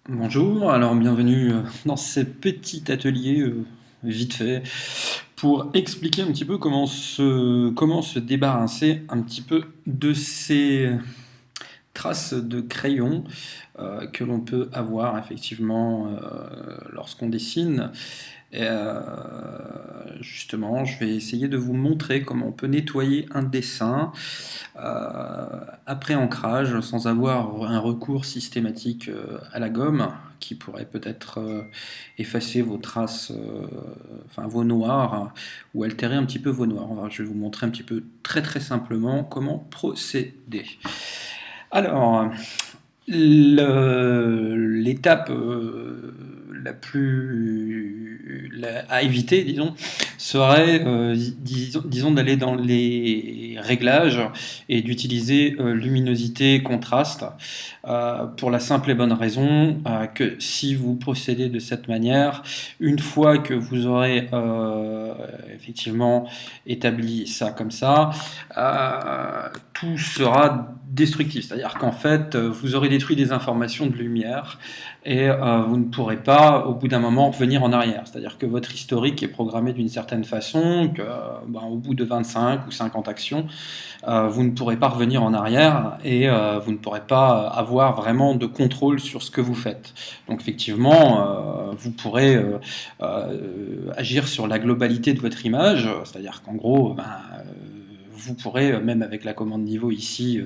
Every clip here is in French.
Bonjour, alors bienvenue dans ce petit atelier vite fait pour expliquer un petit peu comment se débarrasser un petit peu de ces traces de crayon que l'on peut avoir effectivement lorsqu'on dessine. Justement, je vais essayer de vous montrer comment on peut nettoyer un dessin après ancrage sans avoir un recours systématique à la gomme qui pourrait peut-être effacer vos traces, enfin vos noirs, ou altérer un petit peu vos noirs. Alors, je vais vous montrer un petit peu très simplement comment procéder. Alors, l'étape à éviter, disons, serait, disons d'aller dans les réglages et d'utiliser luminosité, contraste, pour la simple et bonne raison que si vous procédez de cette manière, une fois que vous aurez effectivement établi ça comme ça, tout sera destructif. C'est-à-dire qu'en fait, vous aurez détruit des informations de lumière et vous ne pourrez pas, au bout d'un moment, revenir en arrière. C'est-à-dire que votre historique est programmé d'une certaine façon, que au bout de 25 ou 50 actions, vous ne pourrez pas revenir en arrière et vous ne pourrez pas avoir vraiment de contrôle sur ce que vous faites. Donc effectivement, vous pourrez agir sur la globalité de votre image, c'est-à-dire qu'en gros, vous pourrez, même avec la commande niveau ici,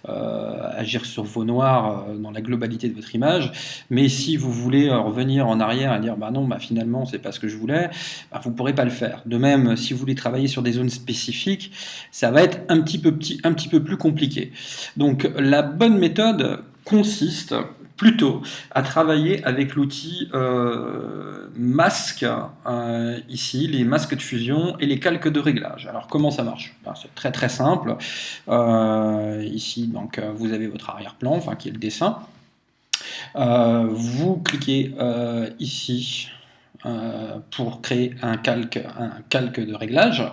agir sur vos noirs dans la globalité de votre image. Mais si vous voulez revenir en arrière et dire bah non, finalement c'est pas ce que je voulais, vous ne pourrez pas le faire. De même, si vous voulez travailler sur des zones spécifiques, ça va être un petit peu plus compliqué. Donc la bonne méthode consiste plutôt à travailler avec l'outil masque, ici, les masques de fusion et les calques de réglage. Alors comment ça marche? C'est très simple. Ici, donc, vous avez votre arrière-plan, enfin qui est le dessin. Vous cliquez ici pour créer un calque de réglage.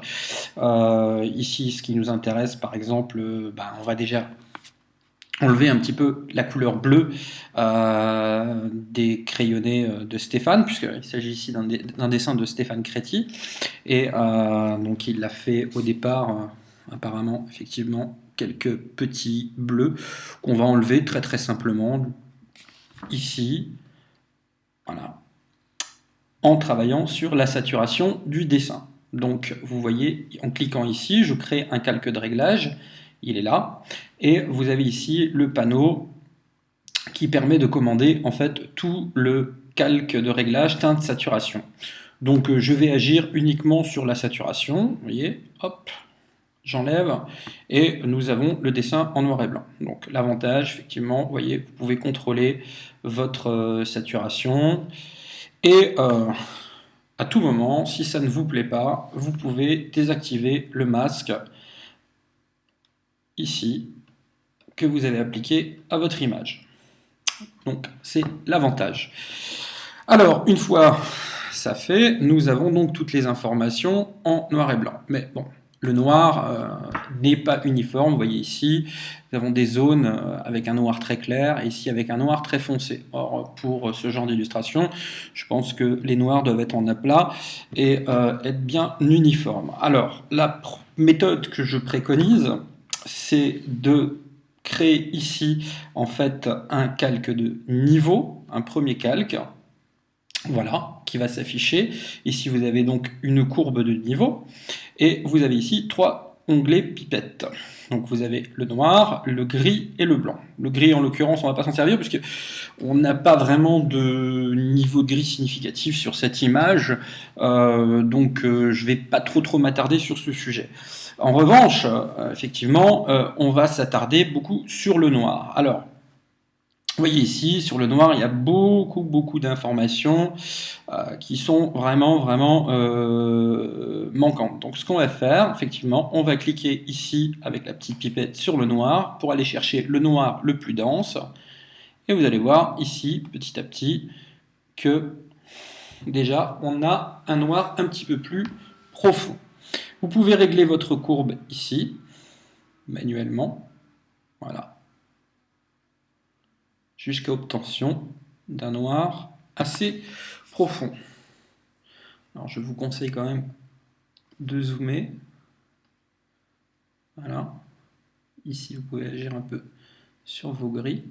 Ici, ce qui nous intéresse, par exemple, on va déjà enlever un petit peu la couleur bleue des crayonnés de Stéphane, puisqu'il s'agit ici d'un dessin de Stéphane Créti, et donc il l'a fait au départ, apparemment, effectivement, quelques petits bleus qu'on va enlever très simplement ici, voilà, en travaillant sur la saturation du dessin. Donc vous voyez, en cliquant ici, je crée un calque de réglage, il est là, et vous avez ici le panneau qui permet de commander en fait tout le calque de réglage teinte saturation. Donc je vais agir uniquement sur la saturation, vous voyez, hop, j'enlève, et nous avons le dessin en noir et blanc. Donc l'avantage, effectivement, vous voyez, vous pouvez contrôler votre saturation, et à tout moment, si ça ne vous plaît pas, vous pouvez désactiver le masque, ici, que vous avez appliqué à votre image. Donc c'est l'avantage. Alors, une fois ça fait, nous avons donc toutes les informations en noir et blanc. Mais bon, le noir n'est pas uniforme. Vous voyez ici, nous avons des zones avec un noir très clair et ici avec un noir très foncé. Or, pour ce genre d'illustration, je pense que les noirs doivent être en aplat et être bien uniformes. Alors, la méthode que je préconise, c'est de créer ici en fait un calque de niveau, un premier calque, voilà, qui va s'afficher. Ici vous avez donc une courbe de niveau et vous avez ici trois onglets pipettes. Donc vous avez le noir, le gris et le blanc. Le gris en l'occurrence on ne va pas s'en servir puisque on n'a pas vraiment de niveau de gris significatif sur cette image, donc je ne vais pas trop m'attarder sur ce sujet. En revanche, effectivement, on va s'attarder beaucoup sur le noir. Alors, vous voyez ici, sur le noir, il y a beaucoup d'informations qui sont vraiment manquantes. Donc ce qu'on va faire, effectivement, on va cliquer ici avec la petite pipette sur le noir pour aller chercher le noir le plus dense. Et vous allez voir ici, petit à petit, que déjà, on a un noir un petit peu plus profond. Vous pouvez régler votre courbe ici, manuellement, voilà, jusqu'à obtention d'un noir assez profond. Alors je vous conseille quand même de zoomer. Voilà. Ici, vous pouvez agir un peu sur vos gris.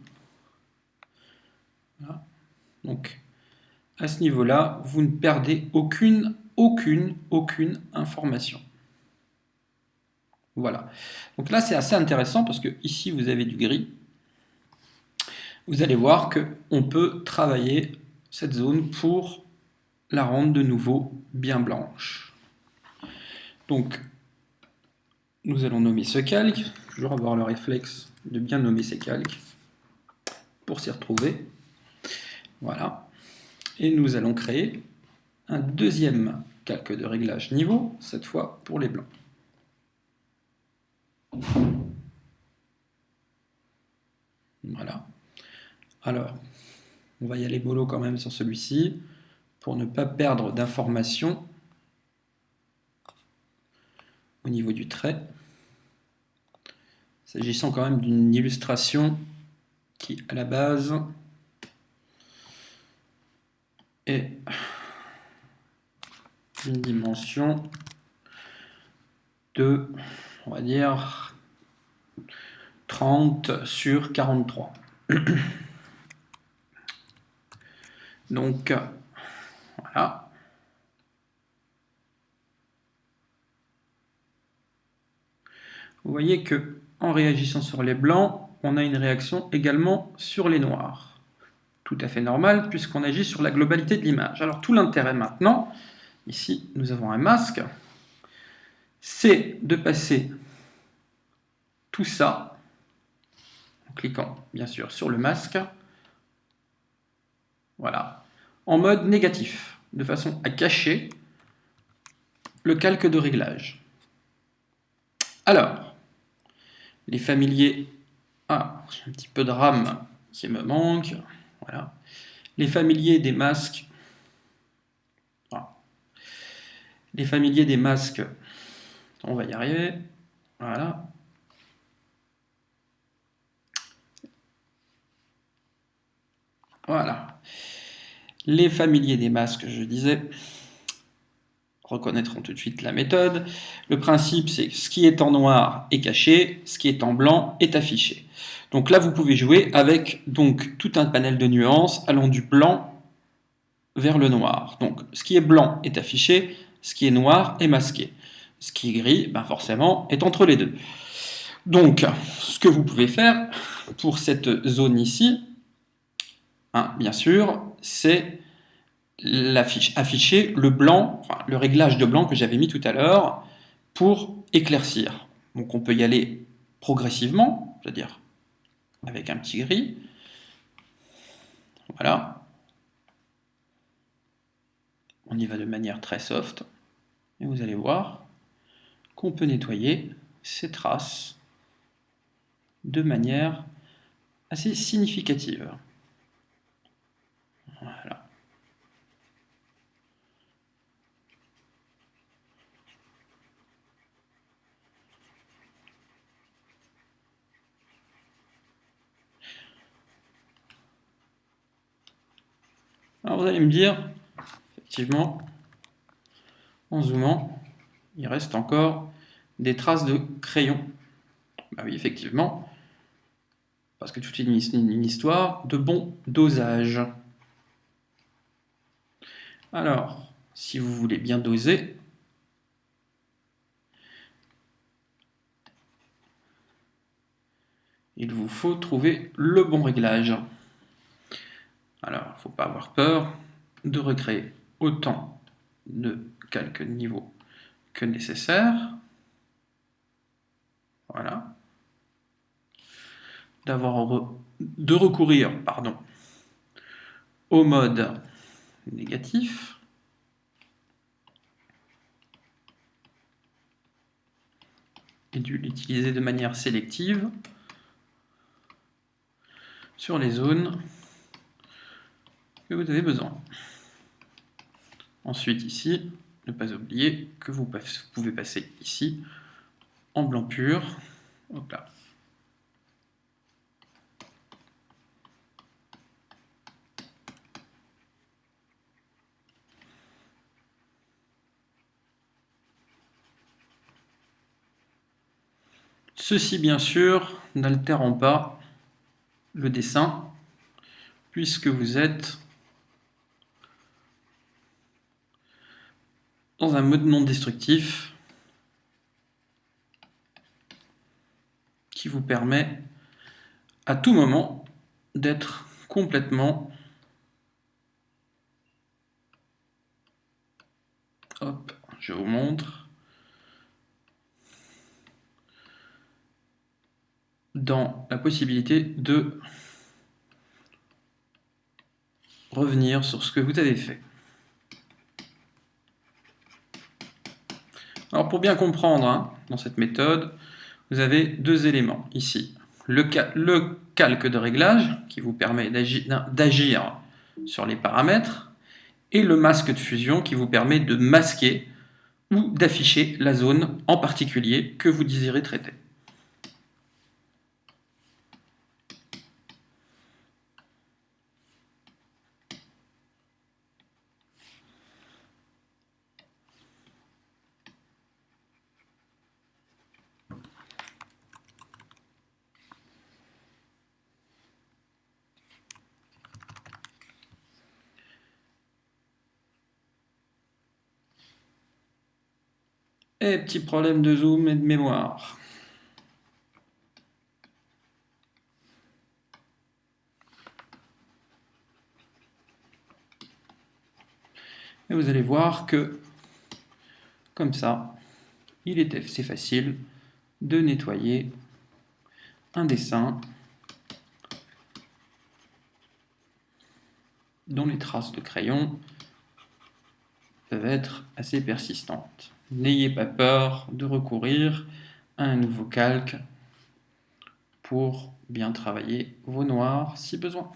Voilà. Donc, à ce niveau-là, vous ne perdez aucune information. Voilà. Donc là, c'est assez intéressant parce que ici, vous avez du gris. Vous allez voir qu'on peut travailler cette zone pour la rendre de nouveau bien blanche. Donc, nous allons nommer ce calque. Toujours avoir le réflexe de bien nommer ces calques pour s'y retrouver. Voilà. Et nous allons créer un deuxième calque de réglage niveau, cette fois pour les blancs. Voilà. Alors, on va y aller mollo quand même sur celui-ci, pour ne pas perdre d'informations au niveau du trait. S'agissant quand même d'une illustration qui, à la base, est une dimension de, on va dire, 30 sur 43. Donc, voilà. Vous voyez que en réagissant sur les blancs, on a une réaction également sur les noirs. Tout à fait normal puisqu'on agit sur la globalité de l'image. Alors tout l'intérêt maintenant, ici nous avons un masque, c'est de passer tout ça, en cliquant bien sûr sur le masque, voilà, en mode négatif, de façon à cacher le calque de réglage. Alors, les familiers, j'ai un petit peu de RAM qui me manque, voilà. Les familiers des masques, les familiers des masques, on va y arriver, voilà. Voilà. Les familiers des masques, je disais, reconnaîtront tout de suite la méthode. Le principe, c'est que ce qui est en noir est caché, ce qui est en blanc est affiché. Donc là, vous pouvez jouer avec donc, tout un panel de nuances allant du blanc vers le noir. Donc ce qui est blanc est affiché, ce qui est noir est masqué. Ce qui est gris, ben forcément, est entre les deux. Donc, ce que vous pouvez faire pour cette zone ici, bien sûr, c'est afficher le blanc, enfin, le réglage de blanc que j'avais mis tout à l'heure pour éclaircir. Donc on peut y aller progressivement, c'est-à-dire avec un petit gris. Voilà. On y va de manière très soft. Et vous allez voir qu'on peut nettoyer ces traces de manière assez significative. Voilà. Alors vous allez me dire, effectivement, en zoomant, il reste encore des traces de crayon. Bah oui, effectivement, parce que toute une histoire de bon dosage. Alors, si vous voulez bien doser, il vous faut trouver le bon réglage. Alors, il ne faut pas avoir peur de recréer autant de calques niveau que nécessaire. Voilà. De recourir, au mode négatif. Et de l'utiliser de manière sélective sur les zones que vous avez besoin. Ensuite ici, ne pas oublier que vous pouvez passer ici en blanc pur. Hop là. Ceci, bien sûr, n'altérant pas le dessin, puisque vous êtes dans un mode non destructif qui vous permet à tout moment d'être complètement, hop, je vous montre, dans la possibilité de revenir sur ce que vous avez fait. Alors pour bien comprendre, hein, dans cette méthode, vous avez deux éléments ici. Le calque de réglage qui vous permet d'agir sur les paramètres et le masque de fusion qui vous permet de masquer ou d'afficher la zone en particulier que vous désirez traiter. Et petit problème de zoom et de mémoire. Et vous allez voir que, comme ça, c'est facile de nettoyer un dessin dont les traces de crayon peuvent être assez persistantes. N'ayez pas peur de recourir à un nouveau calque pour bien travailler vos noirs si besoin.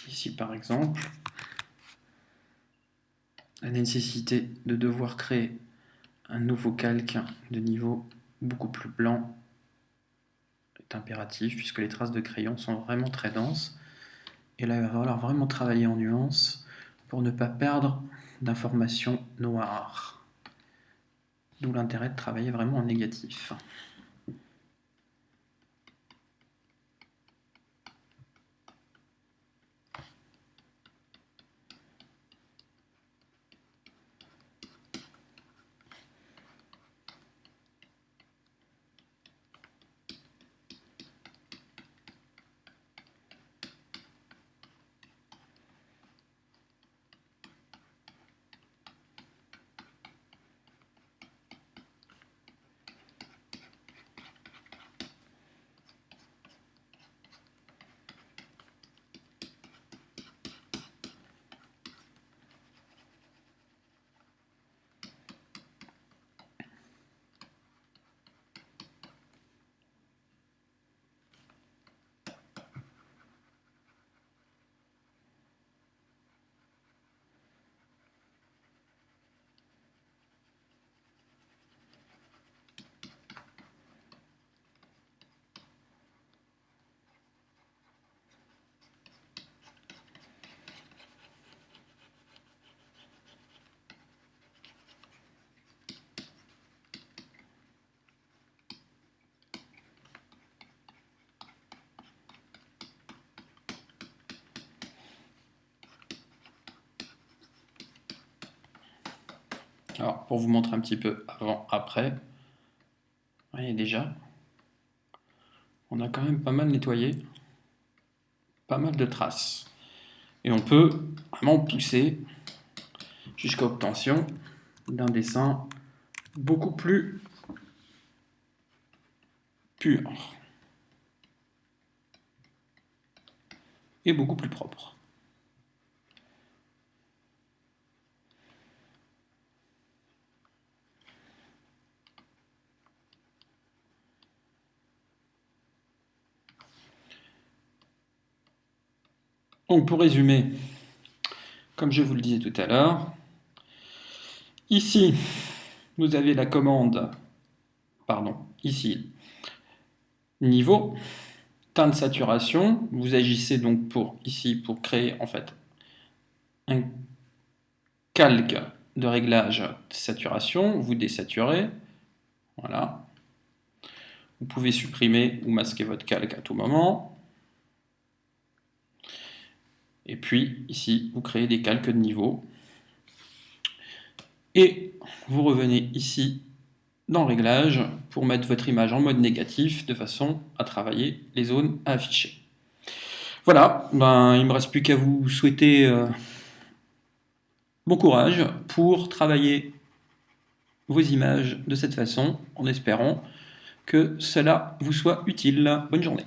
Ici, par exemple, la nécessité de devoir créer un nouveau calque de niveau beaucoup plus blanc est impératif puisque les traces de crayon sont vraiment très denses. Et là, il va falloir vraiment travailler en nuances pour ne pas perdre d'informations noires. D'où l'intérêt de travailler vraiment en négatif. Alors, pour vous montrer un petit peu avant-après, vous voyez déjà, on a quand même pas mal nettoyé, pas mal de traces. Et on peut vraiment pousser jusqu'à obtention d'un dessin beaucoup plus pur et beaucoup plus propre. Donc pour résumer, comme je vous le disais tout à l'heure, ici, vous avez la commande, ici, niveau, teinte de saturation. Vous agissez donc ici pour créer en fait un calque de réglage de saturation. Vous désaturez, voilà. Vous pouvez supprimer ou masquer votre calque à tout moment. Et puis ici, vous créez des calques de niveau. Et vous revenez ici dans Réglages pour mettre votre image en mode négatif de façon à travailler les zones à afficher. Voilà, il ne me reste plus qu'à vous souhaiter bon courage pour travailler vos images de cette façon, en espérant que cela vous soit utile. Bonne journée.